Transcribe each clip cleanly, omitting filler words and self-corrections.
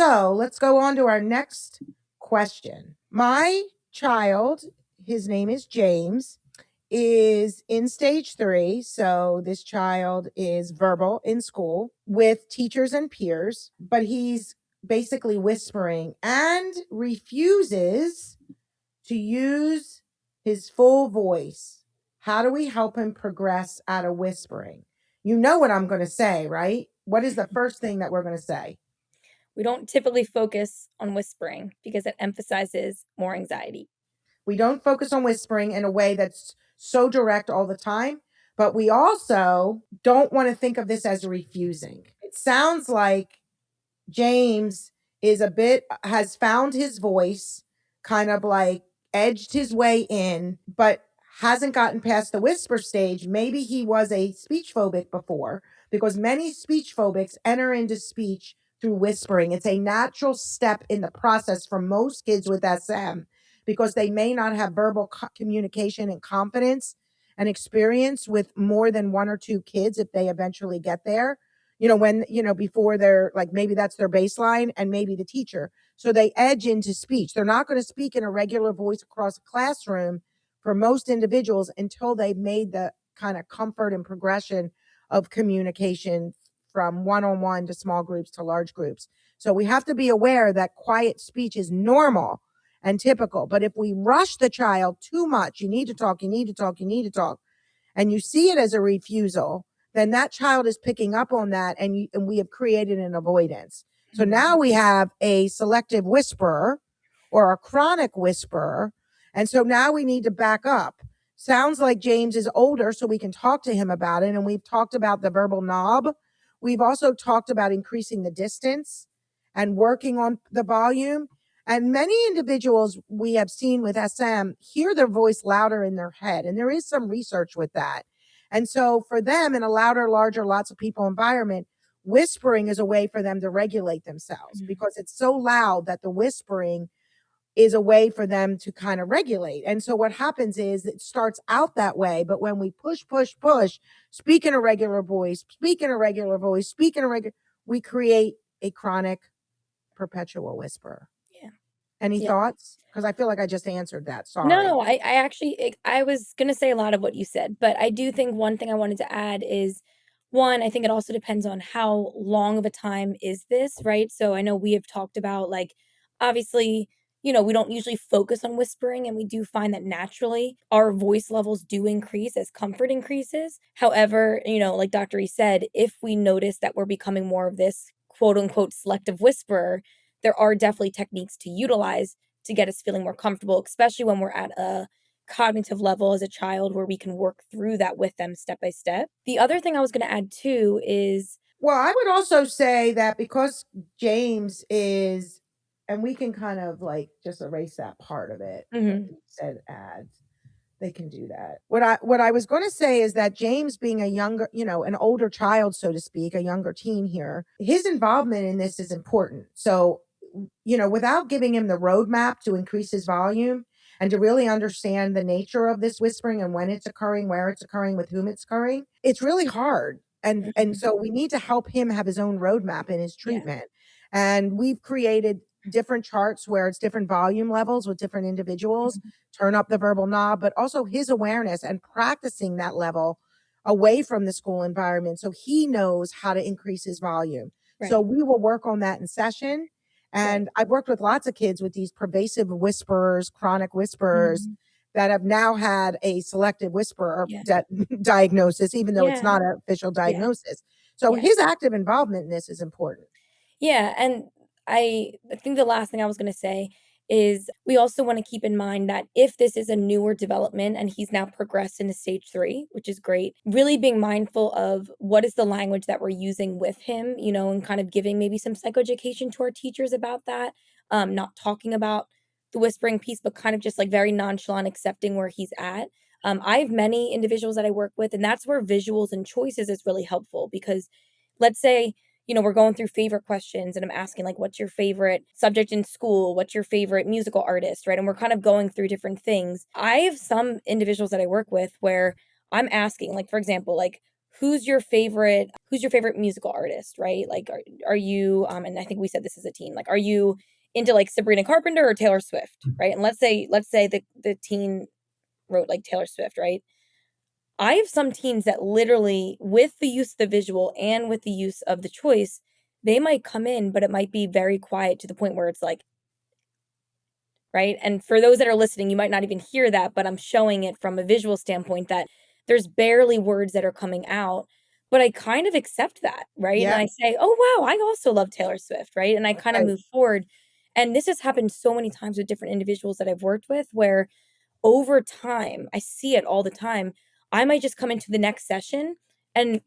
So let's go on to our next question. My child, his name is James, is in stage 3. So this child is verbal in school with teachers and peers, but he's basically whispering and refuses to use his full voice. How do we help him progress out of whispering? You know what I'm going to say, right? What is the first thing that we're going to say? We don't typically focus on whispering because it emphasizes more anxiety. We don't focus on whispering in a way that's so direct all the time, but we also don't want to think of this as refusing. It sounds like James has found his voice, kind of like edged his way in, but hasn't gotten past the whisper stage. Maybe he was a speech phobic before, because many speech phobics enter into speech through whispering. It's a natural step in the process for most kids with SM, because they may not have verbal communication and confidence and experience with more than one or two kids if they eventually get there. Before they're like, maybe that's their baseline and maybe the teacher. So they edge into speech. They're not going to speak in a regular voice across a classroom for most individuals until they've made the kind of comfort and progression of communication from one-on-one to small groups to large groups. So we have to be aware that quiet speech is normal and typical. But if we rush the child too much, you need to talk, you need to talk, you need to talk, and you see it as a refusal, then that child is picking up on that, and we have created an avoidance. So now we have a selective whisperer or a chronic whisperer. And so now we need to back up. Sounds like James is older, so we can talk to him about it. And we've talked about the verbal knob. We've also talked about increasing the distance and working on the volume. And many individuals we have seen with SM hear their voice louder in their head. And there is some research with that. And so for them, in a louder, larger, lots of people environment, whispering is a way for them to regulate themselves, because it's so loud that the whispering is a way for them to kind of regulate. And so what happens is it starts out that way. But when we push, speak in a regular voice, we create a chronic, perpetual whisperer. Yeah. Any Yeah. thoughts? Because I feel like I just answered that. Sorry. No, I actually, I was going to say a lot of what you said, but I do think one thing I wanted to add is one, I think it also depends on how long of a time is this, right? So I know we have talked about like, obviously, we don't usually focus on whispering, and we do find that naturally our voice levels do increase as comfort increases. However, like Dr. E said, if we notice that we're becoming more of this quote unquote selective whisperer, there are definitely techniques to utilize to get us feeling more comfortable, especially when we're at a cognitive level as a child where we can work through that with them step by step. The other thing I was going to add too is, Well, I would also say that because James is, and we can kind of like just erase that part of it that Mhm. you said ads. They can do that. What I was going to say is that James, being a younger, an older child, so to speak, a younger teen here, his involvement in this is important. So, without giving him the roadmap to increase his volume and to really understand the nature of this whispering and when it's occurring, where it's occurring, with whom it's occurring, it's really hard. And Mhm. so we need to help him have his own roadmap in his Yeah. treatment. And we've created different charts where it's different volume levels with different individuals, Mhm. turn up the verbal knob, but also his awareness and practicing that level away from the school environment, so he knows how to increase his volume. So Right. we will work on that in session. Right. And I've worked with lots of kids with these pervasive whisperers, chronic whisperers, Mhm. that have now had a selective whisperer Yeah. diagnosis, even though it's Yeah. not an official Yeah. diagnosis. So Yeah. his active involvement in this is important. Yeah, and I think the last thing I was gonna say is we also wanna keep in mind that if this is a newer development and he's now progressed into stage 3, which is great, really being mindful of what is the language that we're using with him, and kind of giving maybe some psychoeducation to our teachers about that, not talking about the whispering piece, but kind of just, like, very nonchalant accepting where he's at. I have many individuals that I work with, and that's where visuals and choices is really helpful because let's say we're going through favorite questions and I'm asking like, what's your favorite subject in school? What's your favorite musical artist? Right. And we're kind of going through different things. I have some individuals that I work with where I'm asking, like, for example, like, who's your favorite musical artist, right? Like are you and I think we said this as a teen, like are you into like Sabrina Carpenter or Taylor Swift, right? And let's say the teen wrote like Taylor Swift, right? I have some teens that literally, with the use of the visual and with the use of the choice, they might come in, but it might be very quiet to the point where it's like, right? And for those that are listening, you might not even hear that, but I'm showing it from a visual standpoint that there's barely words that are coming out. But I kind of accept that, right? And Yeah. I say, oh, wow, I also love Taylor Swift, right? And I kind of Right. move forward. And this has happened so many times with different individuals that I've worked with where over time, I see it all the time. I might just come into the next session and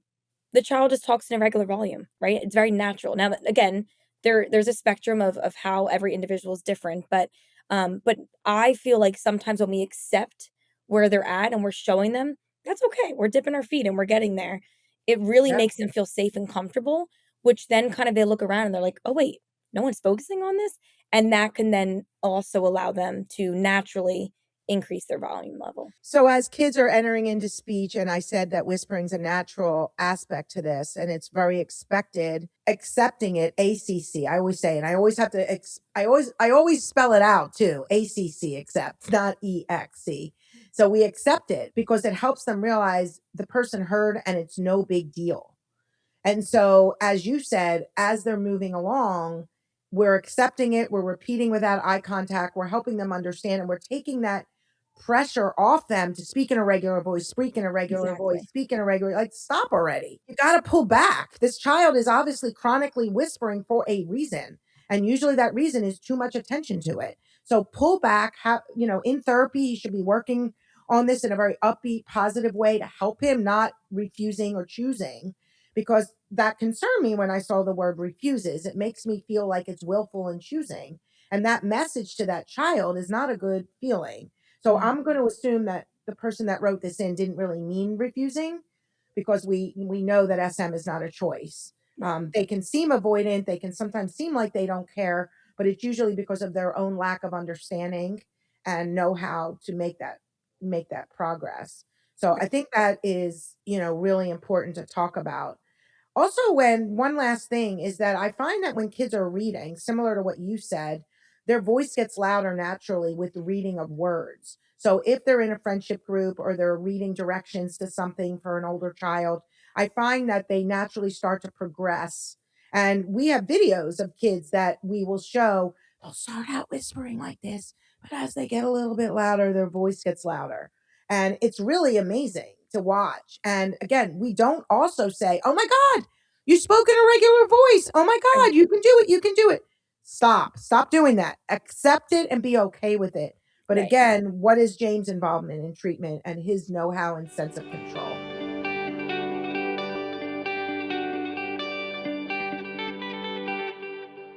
the child just talks in a regular volume, right? It's very natural. Now, again, there's a spectrum of how every individual is different, but I feel like sometimes when we accept where they're at and we're showing them, that's okay. We're dipping our feet and we're getting there. It really Yeah. makes them feel safe and comfortable, which then kind of they look around and they're like, "Oh wait, no one's focusing on this." And that can then also allow them to naturally increase their volume level. So as kids are entering into speech, and I said that whispering's a natural aspect to this, and it's very expected, accepting it, ACC. I always say, and I always have to, I always spell it out too, ACC, accept, not EXC. So we accept it because it helps them realize the person heard and it's no big deal. And so, as you said, as they're moving along, we're accepting it, we're repeating without eye contact, we're helping them understand, and we're taking that pressure off them to speak in a regular voice, speak in a regular voice, Exactly. speak in a regular, like, stop already. You got to pull back. This child is obviously chronically whispering for a reason. And usually that reason is too much attention to it. So pull back. In therapy, he should be working on this in a very upbeat, positive way to help him, not refusing or choosing, because that concerned me when I saw the word refuses. It makes me feel like it's willful and choosing. And that message to that child is not a good feeling. So Mhm. I'm going to assume that the person that wrote this in didn't really mean refusing, because we know that SM is not a choice. Right. They can seem avoidant. They can sometimes seem like they don't care, but it's usually because of their own lack of understanding and know how to make that progress. So I Right. think that is, really important to talk about. Also, when one last thing is that I find that when kids are reading, similar to what you said, their voice gets louder naturally with the reading of words. So if they're in a friendship group or they're reading directions to something for an older child, I find that they naturally start to progress. And we have videos of kids that we will show. They'll start out whispering like this, but as they get a little bit louder, their voice gets louder. And it's really amazing to watch. And again, we don't also say, oh my God, you spoke in a regular voice. Oh my Right. God, you can do it. You can do it. Stop doing that. Accept it and be okay with it. But Right. again, what is James' involvement in treatment and his know how and sense of control?